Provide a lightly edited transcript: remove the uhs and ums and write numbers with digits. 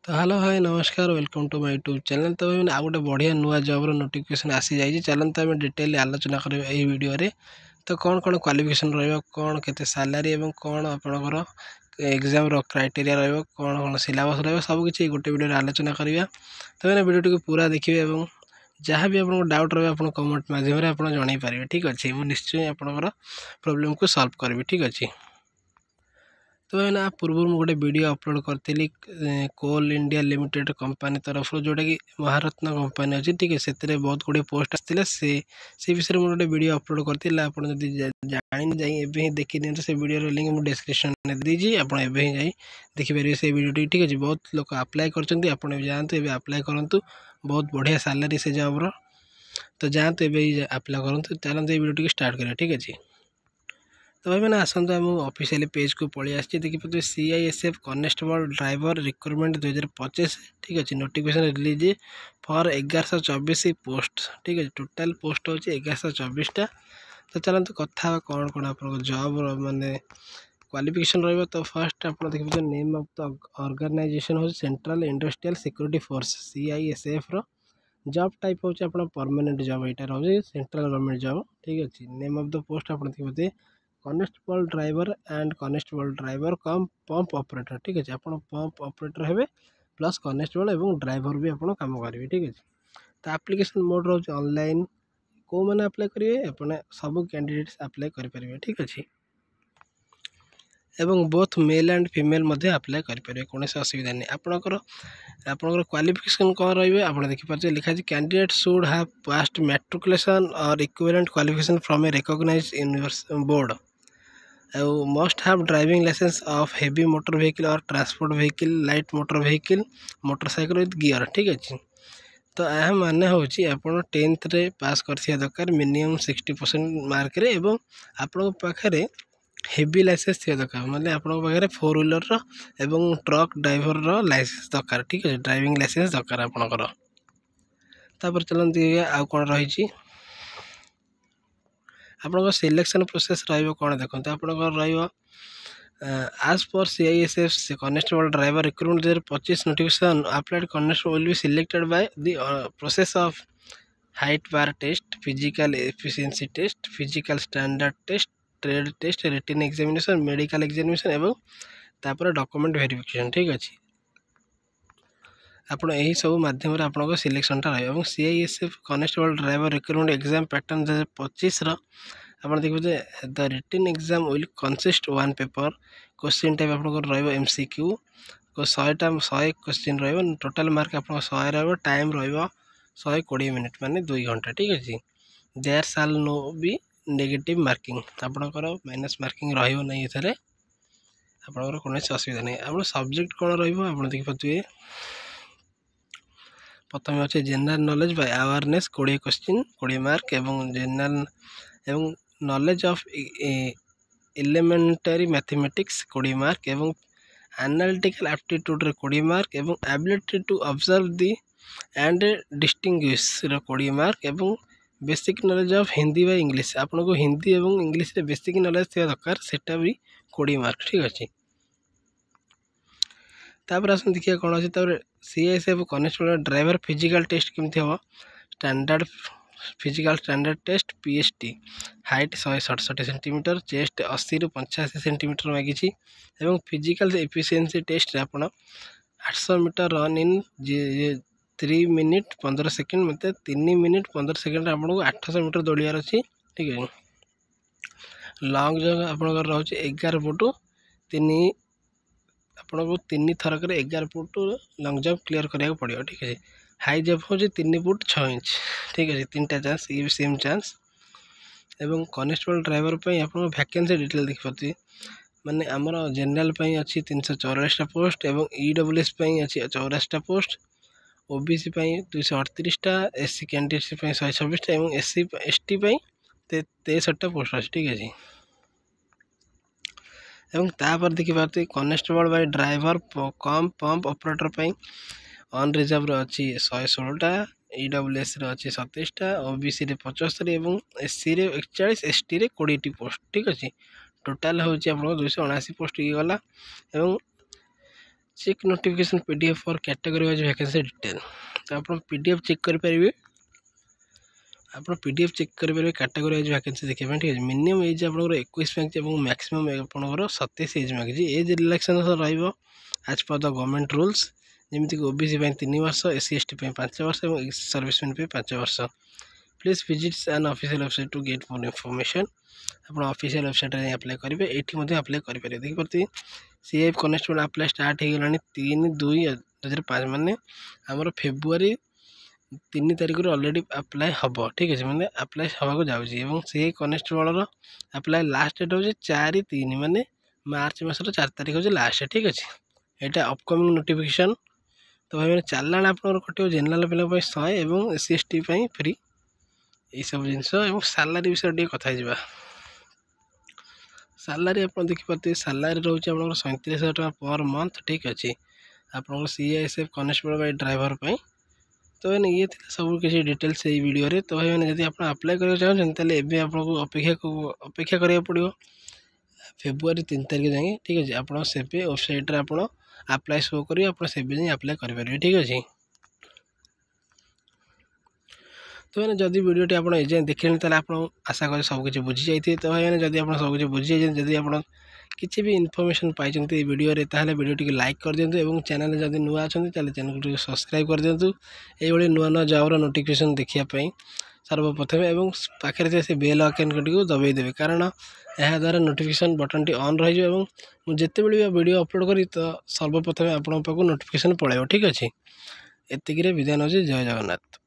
तो hello hi नमस्कार welcome to my YouTube channel. तो भाई आ गोटे बढ़िया नुआ जॉबर नोटिफिकेशन आसी जाइए। चलते आम डिटेल आलोचना करें यही वीडियो रे। तो कौन कौन क्वालिफिकेशन कौन केते सैलरी और कौन आपणकर एग्जाम क्राइटेरिया कौन कौन सिलेबस सबकि गोटे वीडियो आलोचना करवा। तो मैंने वीडियो को पूरा देखिए और जहाँ भी आपको डाउट रहा आप कमेंट माध्यम आप जन पारे। ठीक अच्छे मुझे निश्चय आपणकर प्रोब्लेम को सॉल्व करी। ठीक अच्छे तो मैंने पूर्व मुझे गोटे वीडियो अपलोड करी कोल इंडिया लिमिटेड कंपनी तरफ जोटा कि महारत्न कंपनी अच्छी। ठीक है से बहुत गुड़े पोस्ट आसला से विषय में गोटे वीडियो अपलोड करती आप जानी जाए देखी दिखाते से वीडियो लिंक मुझे डिस्क्रिप्शन में दीजिए आप देखिपारे से वीडियो। ठीक अच्छे बहुत लोग अप्लाई कर जातु अप्लाई करूँ बहुत बढ़िया सैलरी से जॉब्र। तो जातु अप्लाई करूँ चलते वीडियो स्टार्ट करें। ठीक अच्छे तो भाई मैंने आसतु आम ऑफिशियल पेज को पलि आसी देखिए CISF कॉन्स्टेबल ड्राइवर रिक्रुटमेंट 2025। ठीक अच्छे नोटिफिकेशन रिलीज फॉर 1124 पोस्ट। ठीक है टोटाल पोस्ट होची 1124टा। तो चलते कथा कौन कौन आप जॉब माने क्वालिफिकेशन रहा। तो फर्स्ट आप देखिए नेम ऑफ द ऑर्गेनाइजेशन हो central industrial security force CISF रो जॉब टाइप होची आप परमानेंट जॉब यहाँ रही सेंट्रल गवर्नमेंट जॉब। ठीक अच्छे नेम ऑफ द पोस्ट आप देखिए constable driver and constable driver cum pump operator. ठीक अच्छे आप पंप ऑपरेटर हे प्लस कॉन्स्टेबल और ड्राइवर भी आप कम करेंगे। ठीक अच्छे तो एप्लिकेशन मोड रोज ऑनलाइन को मैंने अप्लाई करेंगे अपने सब कैंडिडेट्स अप्लाई करेंगे। ठीक अच्छे एवं both male and female apply करेंगे कौन असुविधा नहीं। आपणकर क्वालिफिकेशन कौन रही आप देखिए लिखा candidate should have passed matriculation or equivalent qualification from a recognised university board must have driving licence of heavy motor vehicle or transport vehicle light motor vehicle motorcycle with gear. ठीक अच्छे तो यह माने हूँ आप 10th रे पास कर दरकार मिनिमम 60% मार्क रे एवं आपण पाखे हेवी लाइसेंस थी दरकार मतलब आप पाखे 4 व्हीलर एवं ट्रक ड्राइवर लाइसेंस दरकार। ठीक है ड्राइविंग लाइसेंस दरकार आपणकर। तापर चलते आउ कौन रही आप सिलेक्शन प्रोसेस रहा देखो आप as per CISF constable driver recruitment 2025 notification applied constable will be selected by the process of height bar test, physical efficiency test, physical standard test, trade test, written examination, medical examination एवं तापर document verification. ठीक अच्छे आप यही सब माध्यम आप selection रहा CISF constable driver recruitment exam pattern 2025 आप देखिए the written exam will consist 1 paper question type आप MCQ को 100 क्वेश्चन रहा टोटाल मार्क आप 100 रहा टाइम रहा 120 मिनट माने 2 घंटा। ठीक अच्छे देयर साल नो बी नेगेटिव मार्किंग आपणकर माइनस मार्किंग रही नहीं ये आपणकर कौन असुविधा नहीं। आप सब्जेक्ट कौन रहा देखिए प्रथम अच्छे general knowledge by awareness 20 question 20 mark एवं जनरल एवं knowledge of elementary mathematics 20 mark एवं एनालिटिकल एप्टीट्यूड 20 मार्क एवं ability to observe the and distinguish 20 mark एवं basic knowledge of Hindi by English आपन को हिंदी एवं इंग्लिश रे बेसिक नॉलेज थी दरकार सेटा भी 20 मार्क। ठीक अच्छे तापर आस देखिए कौन अच्छे CISF constable driver physical test केमती हम standard physical standard test PST height 167 centimetre chest 80 ରୁ 85 सेंटीमीटर मागिছি एवं फिजिकल एफिशिएंसी टेस्ट आप 800 metre run in 3 minute 15 second मतलब 3 मिनिट 15 सेकेंड आपको 800 मीटर दौड़ार अच्छी। ठीक है लॉन्ग जंप आप रोचे 11 फुट 3 आपको 3 थरक 11 फुट लॉन्ग जंप क्लियर कराया पड़ो। ठीक है हाई जंप हो 3 फुट 6 इंच। ठीक है 3टा चांस ये भी सेम चांस एवं कॉन्स्टेबल ड्राइवर आप वैकेंसी डिटेल देखिए माने आमर जनरल अच्छी 344टा पोस्ट एवं EWS अच्छी 84टा पोस्ट OBC 238टा SC कैंडिडेट्स 126टा एवं SC ST 63टा पोस्ट अच्छी। ठीक है एवं तापर देखिए constable by driver cum pump operator on reserve अच्छी 116टा EWS अच्छी 27टा OBC 75 एवं SC 41 ST 20टी पोस्ट। ठीक अच्छे टोटाल हूँ आप 279 पोस्ट ये गला एवं check notification PDF for category wise vacancy detail. तो आप पीडीएफ चेक करेंगे, आप पीडीएफ चेक करेंगे कैटेगरी वाइज वैकेंसी देखा ठीक है। मिनिमम एज आप 21 मांगी और मैक्सिमम आपंकर 27 एज मांगी। एज रिलैक्सेशन आज पर द गवर्नमेंट रूल्स, जमीक ओबीसी 3 वर्ष, एससी एसटी 5 वर्ष और सर्विसमैन 5 वर्ष। Please visits an official website to get more information. आप ऑफिशियल वेबसाइट में अप्लाई करेंगे, ये अप्लाई करेंगे। देखिए सीआईएफ कनेस्टेबल अप्लाई स्टार्ट हो गला 3/2/2005 माने आमर फेब्रुआरी 3 तारिख ऑलरेडी अप्लाई हम ठीक है, मैंने अप्लाई हवा जाऊँगी। CIF constable apply last date हूँ 4/3 माने मार्च मसर 4 तारिख हूँ लास्ट ठीक अच्छे। यहाँ अपकमिंग नोटिफिकेशन। तो भाई मैंने चालाण आप कट जेनराल पिला 100 और एससी एसटी फ्री ये सब जिनस। सालारी विषय टे कथा जा। सालारी आप देखिए सालारी रोचे 37,000 टका पर मंथ ठीक अच्छे आप सीआईएसएफ कनेस्टेबल बाई ड्राइवर पर। तो मैंने ये सब किसी डिटेल्स ये वीडियो। तो भाई मैंने जब आप अप्लाई करना चाहते आपको अपेक्षा करा पड़ो फेब्रुआरी 3 तारिख जाए ठीक है। आप वेबसाइट आप अप्लाई शो करेंगे, आप जाए अप्लाई करेंगे ठीक अच्छे। तो मैंने जदि वीडियोटी आप देखिए तो आप आशा कर सबकि बुझी जाइए। तो भाई मैंने जब आप सबकि बुझी जाए जब आप किसी भी इनफॉरमेशन पाई वीडियो ताहले वीडियो टी लाइक कर दिंतु और चैनल जब नुआ अच्छा चैनल को सब्सक्राइब कर दिंतु। ये नुआ नुआ जॉबर नोटिफिकेशन देखापी सर्वप्रथम और पाखे से बेल आइकन को दबाई देवे, कारण यह द्वारा नोटिफिकेशन बटन टी ऑन रही जिते भी वीडियो अपलोड करी तो सर्वप्रथम आप नोटिफिकेशन पड़े ठीक अच्छे। एतिक विदाय नौ, जय जगन्नाथ।